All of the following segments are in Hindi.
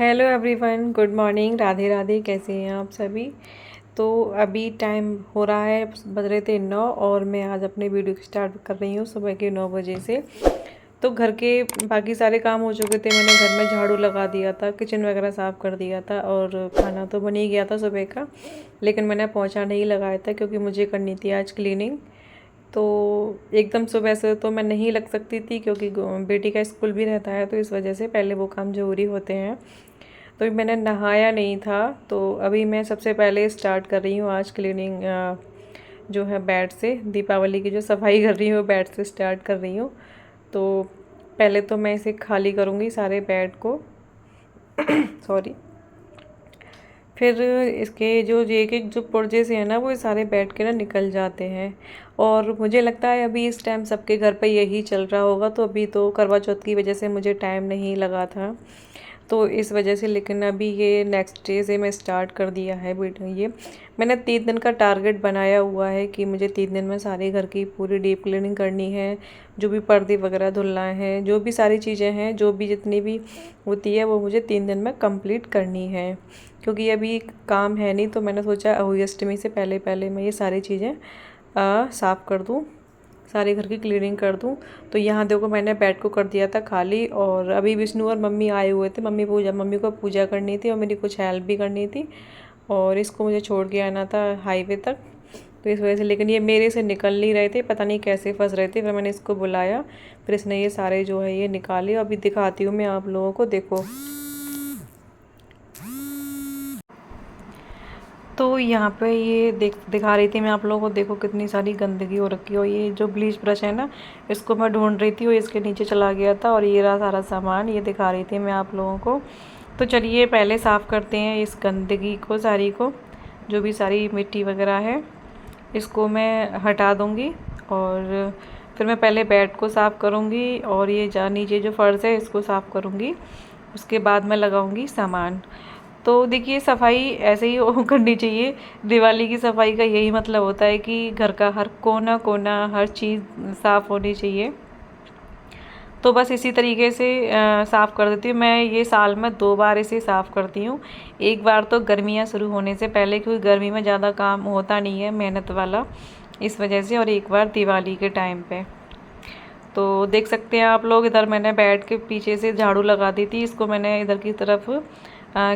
Hello everyone, good morning. Radhe Radhe. कैसे हैं आप सभी? तो अभी टाइम हो रहा है, बज रहे थे 9 और मैं आज अपने वीडियो की स्टार्ट कर रही हूँ सुबह के 9 बजे से। तो घर के बाकी सारे काम हो चुके थे। मैंने घर में झाड़ू लगा दिया था, किचन वगैरह साफ़ कर दिया था और खाना तो बन ही गया था सुबह का। लेकिन मैंने पोंछा नहीं लगाया था क्योंकि मुझे करनी थी आज क्लीनिंग। तो एकदम सुबह से तो मैं नहीं लग सकती थी क्योंकि बेटी का स्कूल भी रहता है, तो इस वजह से पहले वो काम ज़रूरी होते हैं। तो मैंने नहाया नहीं था, तो अभी मैं सबसे पहले स्टार्ट कर रही हूँ आज क्लीनिंग। जो है बेड से, दीपावली की जो सफाई कर रही हूँ बेड से स्टार्ट कर रही हूँ। तो पहले तो मैं इसे खाली करूँगी सारे बेड को। सॉरी। फिर इसके जो ये के जो पुर्जे से है ना, वो सारे बेड के ना निकल जाते हैं। और मुझे लगता है अभी इस टाइम सबके घर पे यही चल रहा होगा। तो अभी तो करवा चौथ की वजह से मुझे टाइम नहीं लगा था, तो इस वजह से। लेकिन अभी ये नेक्स्ट डे से मैं स्टार्ट कर दिया है बेटा। ये मैंने 3 दिन का टारगेट बनाया हुआ है कि मुझे 3 दिन में सारे घर की पूरी डीप क्लीनिंग करनी है। जो भी पर्दे वगैरह धुलना है, जो भी सारी चीज़ें हैं, जो भी जितनी भी होती है, वो मुझे 3 दिन में कंप्लीट करनी है। क्योंकि अभी काम है नहीं, तो मैंने सोचा अहोई अष्टमी से पहले पहले मैं ये सारी चीज़ें साफ़ कर दूँ, सारे घर की क्लीनिंग कर दूँ। तो यहाँ देखो, मैंने बेड को कर दिया था खाली। और अभी विष्णु और मम्मी आए हुए थे। मम्मी को पूजा करनी थी और मेरी कुछ हेल्प भी करनी थी। और इसको मुझे छोड़ के आना था हाईवे तक, तो इस वजह से। लेकिन ये मेरे से निकल नहीं रहे थे, पता नहीं कैसे फंस रहे थे। फिर मैंने इसको बुलाया, फिर इसने ये सारे जो है ये निकाले। अभी दिखाती हूँ मैं आप लोगों को, देखो। तो यहाँ पे ये दिखा रही थी मैं आप लोगों को, देखो कितनी सारी गंदगी हो रखी है। और ये जो ब्लीच ब्रश है ना, इसको मैं ढूंढ रही थी, और इसके नीचे चला गया था। और ये रहा सारा सामान, ये दिखा रही थी मैं आप लोगों को। तो चलिए पहले साफ़ करते हैं इस गंदगी को सारी को। जो भी सारी मिट्टी वगैरह है, इसको मैं हटा दूँगी। और फिर मैं पहले बेड को साफ़ करूँगी, और ये नीचे जो फ़र्श है इसको साफ़ करूँगी। उसके बाद मैं लगाऊँगी सामान। तो देखिए, सफाई ऐसे ही करनी चाहिए। दिवाली की सफाई का यही मतलब होता है कि घर का हर कोना कोना, हर चीज़ साफ़ होनी चाहिए। तो बस इसी तरीके से साफ़ कर देती हूँ मैं। ये साल में 2 बार इसे साफ़ करती हूँ। एक बार तो गर्मियाँ शुरू होने से पहले, क्योंकि गर्मी में ज़्यादा काम होता नहीं है मेहनत वाला, इस वजह से। और एक बार दिवाली के टाइम पे। तो देख सकते हैं आप लोग, इधर मैंने बेड के पीछे से झाड़ू लगा दी थी। इसको मैंने इधर की तरफ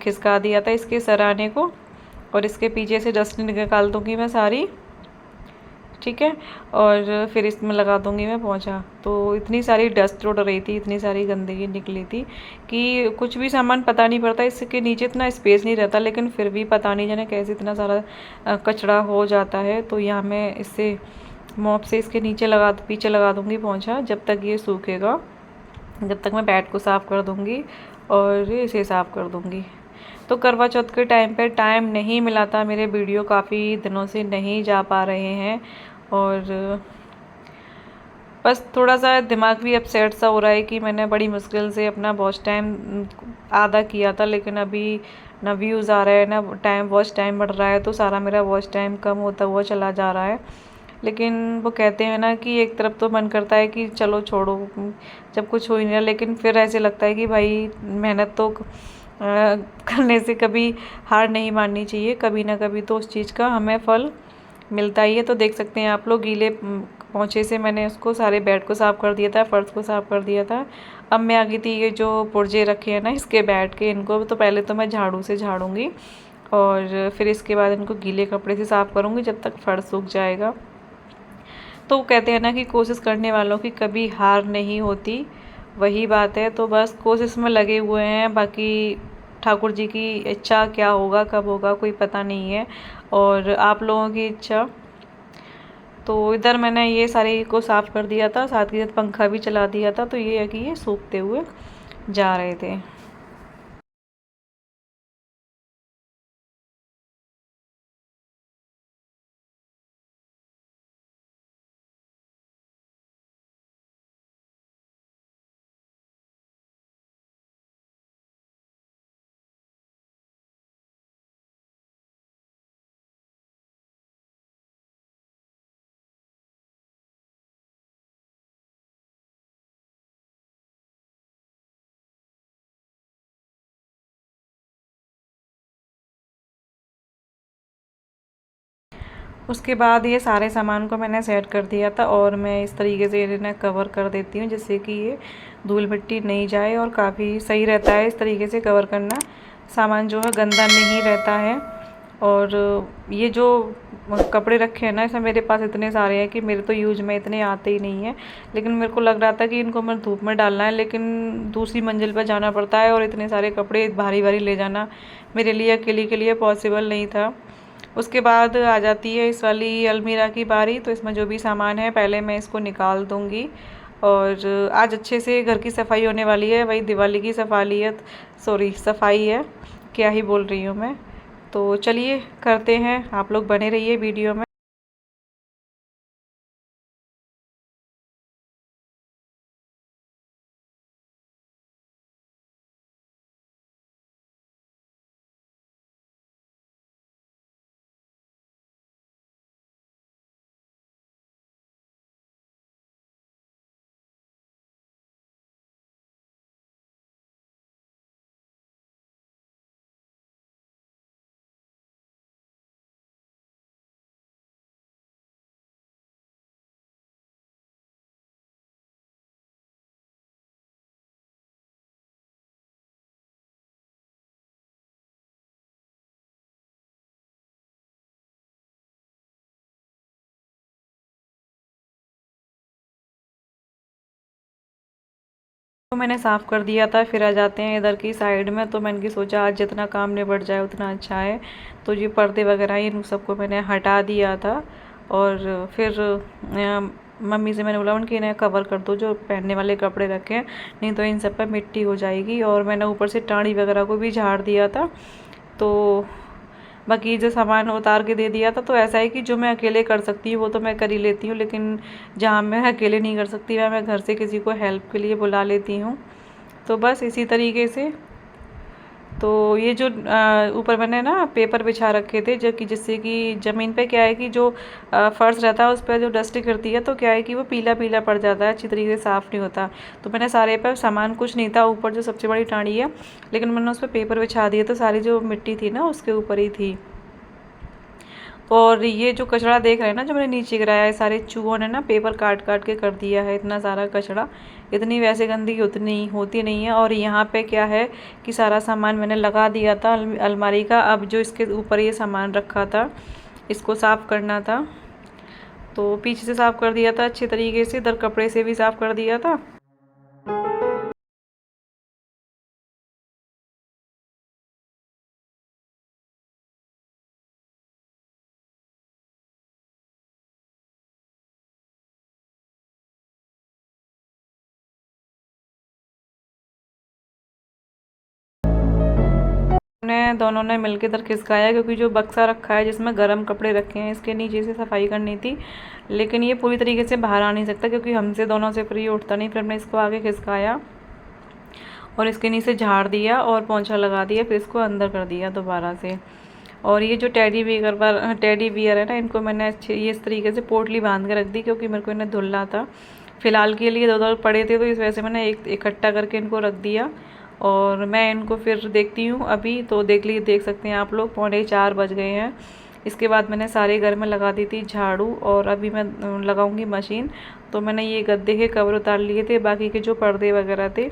खिसका दिया था, इसके सराहने को। और इसके पीछे से डस्टबिन निकाल दूँगी मैं सारी, ठीक है। और फिर इसमें लगा दूँगी मैं पोंछा। तो इतनी सारी डस्ट उड़ रही थी, इतनी सारी गंदगी निकली थी कि कुछ भी सामान पता नहीं पड़ता। इसके नीचे इतना स्पेस नहीं रहता, लेकिन फिर भी पता नहीं जाने कैसे इतना सारा कचरा हो जाता है। तो यहाँ मैं इससे मॉप से इसके पीछे लगा दूँगी पोंछा, जब तक ये सूखेगा, जब तक मैं बेड को साफ़ कर दूँगी और इसे साफ़ कर दूँगी। तो करवा चौथ के टाइम पे टाइम नहीं मिला था, मेरे वीडियो काफ़ी दिनों से नहीं जा पा रहे हैं। और बस थोड़ा सा दिमाग भी अपसेट सा हो रहा है कि मैंने बड़ी मुश्किल से अपना वॉच टाइम आधा किया था, लेकिन अभी ना व्यूज़ आ रहा है, ना वॉच टाइम बढ़ रहा है। तो सारा मेरा वॉच टाइम कम होता हुआ चला जा रहा है। लेकिन वो कहते हैं ना कि एक तरफ तो मन करता है कि चलो छोड़ो, जब कुछ हो ही नहीं रहा। लेकिन फिर ऐसे लगता है कि भाई मेहनत तो करने से कभी हार नहीं माननी चाहिए। कभी ना कभी तो उस चीज़ का हमें फल मिलता ही है। तो देख सकते हैं आप लोग, गीले पोंछे से मैंने उसको सारे बेड को साफ़ कर दिया था, फर्श को साफ़ कर दिया था। अब मैं आ गई थी ये जो पुर्जे रखे हैं ना इसके बेड के, इनको तो पहले तो मैं झाड़ू से झाड़ूंगी। और फिर इसके बाद इनको गीले कपड़े से साफ़ करूँगी जब तक फर्श सूख जाएगा। तो कहते हैं ना कि कोशिश करने वालों की कभी हार नहीं होती, वही बात है। तो बस कोशिश में लगे हुए हैं, बाकी ठाकुर जी की इच्छा क्या होगा, कब होगा, कोई पता नहीं है। और आप लोगों की इच्छा। तो इधर मैंने ये सारे को साफ़ कर दिया था, साथ ही साथ पंखा भी चला दिया था। तो ये है कि ये सूखते हुए जा रहे थे। उसके बाद ये सारे सामान को मैंने सेट कर दिया था और मैं इस तरीके से इन्हें कवर कर देती हूँ जिससे कि ये धूल मिट्टी नहीं जाए और काफ़ी सही रहता है इस तरीके से कवर करना। सामान जो है गंदा नहीं रहता है। और ये जो कपड़े रखे हैं ना, इसमें मेरे पास इतने सारे हैं कि मेरे तो यूज में इतने आते ही नहीं हैं। लेकिन मेरे को लग रहा था कि इनको मैं धूप में डालना है, लेकिन दूसरी मंजिल पर जाना पड़ता है और इतने सारे कपड़े भारी भारी ले जाना मेरे लिए अकेले के लिए पॉसिबल नहीं था। उसके बाद आ जाती है इस वाली अलमीरा की बारी। तो इसमें जो भी सामान है पहले मैं इसको निकाल दूँगी। और आज अच्छे से घर की सफाई होने वाली है, वही दिवाली की सफाई है, क्या ही बोल रही हूँ मैं। तो चलिए करते हैं, आप लोग बने रहिए वीडियो में। तो मैंने साफ़ कर दिया था। फिर आ जाते हैं इधर की साइड में। तो मैंने की सोचा आज जितना काम निबट जाए उतना अच्छा है। तो ये पर्दे वगैरह इन सबको मैंने हटा दिया था। और फिर मम्मी से मैंने बोला उनकी इन्हें कवर कर दो, जो पहनने वाले कपड़े रखे हैं, नहीं तो इन सब पर मिट्टी हो जाएगी। और मैंने ऊपर से टाड़ी वगैरह को भी झाड़ दिया था। तो बाकी जो सामान उतार के दे दिया था। तो ऐसा है कि जो मैं अकेले कर सकती हूँ वो तो मैं कर ही लेती हूँ, लेकिन जहाँ मैं अकेले नहीं कर सकती वह मैं घर से किसी को हेल्प के लिए बुला लेती हूँ। तो बस इसी तरीके से। तो ये जो ऊपर मैंने ना पेपर बिछा रखे थे, जो कि जिससे कि ज़मीन पे क्या है कि जो फर्श रहता है उस पर जो डस्ट गिरती है तो क्या है कि वो पीला पीला पड़ जाता है, अच्छी तरीके से साफ़ नहीं होता। तो मैंने सारे पर सामान कुछ नहीं था, ऊपर जो सबसे बड़ी टाँड़ी है, लेकिन मैंने उस पर पेपर बिछा दिए तो सारी जो मिट्टी थी ना उसके ऊपर ही थी। और ये जो कचरा देख रहे हैं ना जो मैंने नीचे गिराया है, सारे चूहों ने ना पेपर काट काट के कर दिया है इतना सारा कचरा। इतनी वैसे गंदगी उतनी होती नहीं है। और यहाँ पे क्या है कि सारा सामान मैंने लगा दिया था अलमारी का। अब जो इसके ऊपर ये सामान रखा था इसको साफ़ करना था। तो पीछे से साफ़ कर दिया था अच्छे तरीके से, इधर कपड़े से भी साफ़ कर दिया था। ने दोनों ने मिलकर इधर खिसकाया, क्योंकि जो बक्सा रखा है जिसमें गर्म कपड़े रखे हैं इसके नीचे से सफाई करनी थी। लेकिन ये पूरी तरीके से बाहर आ नहीं सकता क्योंकि हमसे दोनों से फ्री उठता नहीं। फिर हमने इसको आगे खिसकाया और इसके नीचे झाड़ दिया और पोंछा लगा दिया, फिर इसको अंदर कर दिया दोबारा से। और ये जो टेडी बियर है ना, इनको मैंने अच्छे ये इस तरीके से पोटली बांध के रख दी क्योंकि मेरे को इन्हें धुलना था। फ़िलहाल के लिए 2-2 पड़े थे तो इस वजह से मैंने एक इकट्ठा करके इनको रख दिया। और मैं इनको फिर देखती हूँ अभी। तो देख सकते हैं आप लोग, 3:45 बज गए हैं। इसके बाद मैंने सारे घर में लगा दी थी झाड़ू और अभी मैं लगाऊंगी मशीन। तो मैंने ये गद्दे के कवर उतार लिए थे, बाकी के जो पर्दे वगैरह थे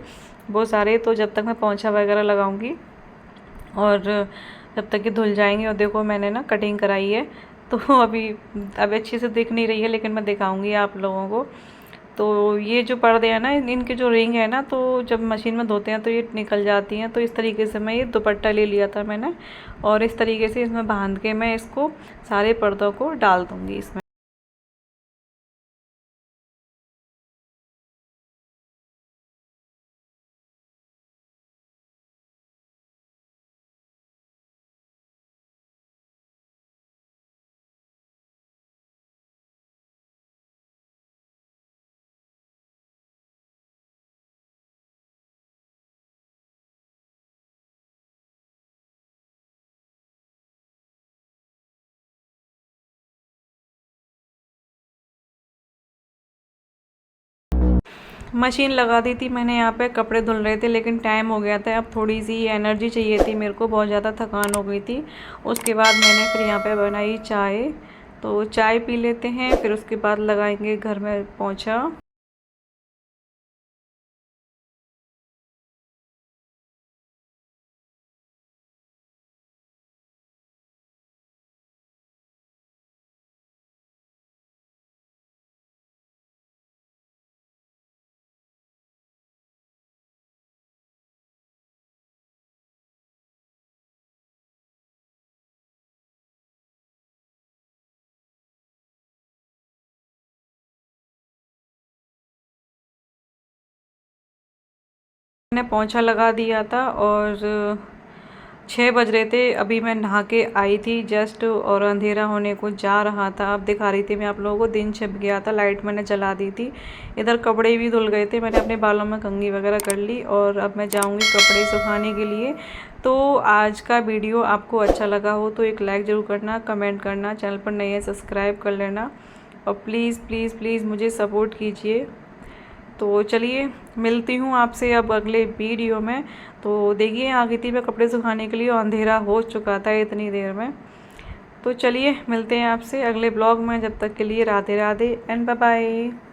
वो सारे। तो जब तक मैं पोंछा वगैरह लगाऊंगी और जब तक ये धुल जाएंगे। और देखो मैंने ना कटिंग कराई है तो अभी अच्छे से दिख नहीं रही है, लेकिन मैं दिखाऊंगी आप लोगों को। तो ये जो पर्दे हैं ना, इनके जो रिंग है ना, तो जब मशीन में धोते हैं तो ये निकल जाती हैं। तो इस तरीके से मैं ये दुपट्टा ले लिया था मैंने, और इस तरीके से इसमें बांध के मैं इसको सारे पर्दों को डाल दूँगी इसमें। मशीन लगा दी थी मैंने, यहाँ पे कपड़े धुल रहे थे, लेकिन टाइम हो गया था। अब थोड़ी सी एनर्जी चाहिए थी मेरे को, बहुत ज़्यादा थकान हो गई थी। उसके बाद मैंने फिर यहाँ पे बनाई चाय। तो चाय पी लेते हैं, फिर उसके बाद लगाएंगे घर में पोंछा। मैंने पोंछा लगा दिया था और 6 बज रहे थे। अभी मैं नहा के आई थी जस्ट, और अंधेरा होने को जा रहा था। अब दिखा रही थी मैं आप लोगों को, दिन छिप गया था, लाइट मैंने जला दी थी। इधर कपड़े भी धुल गए थे, मैंने अपने बालों में कंघी वगैरह कर ली और अब मैं जाऊंगी कपड़े सुखाने के लिए। तो आज का वीडियो आपको अच्छा लगा हो तो एक लाइक ज़रूर करना, कमेंट करना, चैनल पर नए हैं सब्सक्राइब कर लेना और प्लीज़ प्लीज़ प्लीज़ मुझे सपोर्ट कीजिए। तो चलिए मिलती हूँ आपसे अब अगले वीडियो में। तो देखिए आ गई थी मैं कपड़े सुखाने के लिए और अंधेरा हो चुका था इतनी देर में। तो चलिए मिलते हैं आपसे अगले ब्लॉग में, जब तक के लिए Radhe Radhe and bye bye.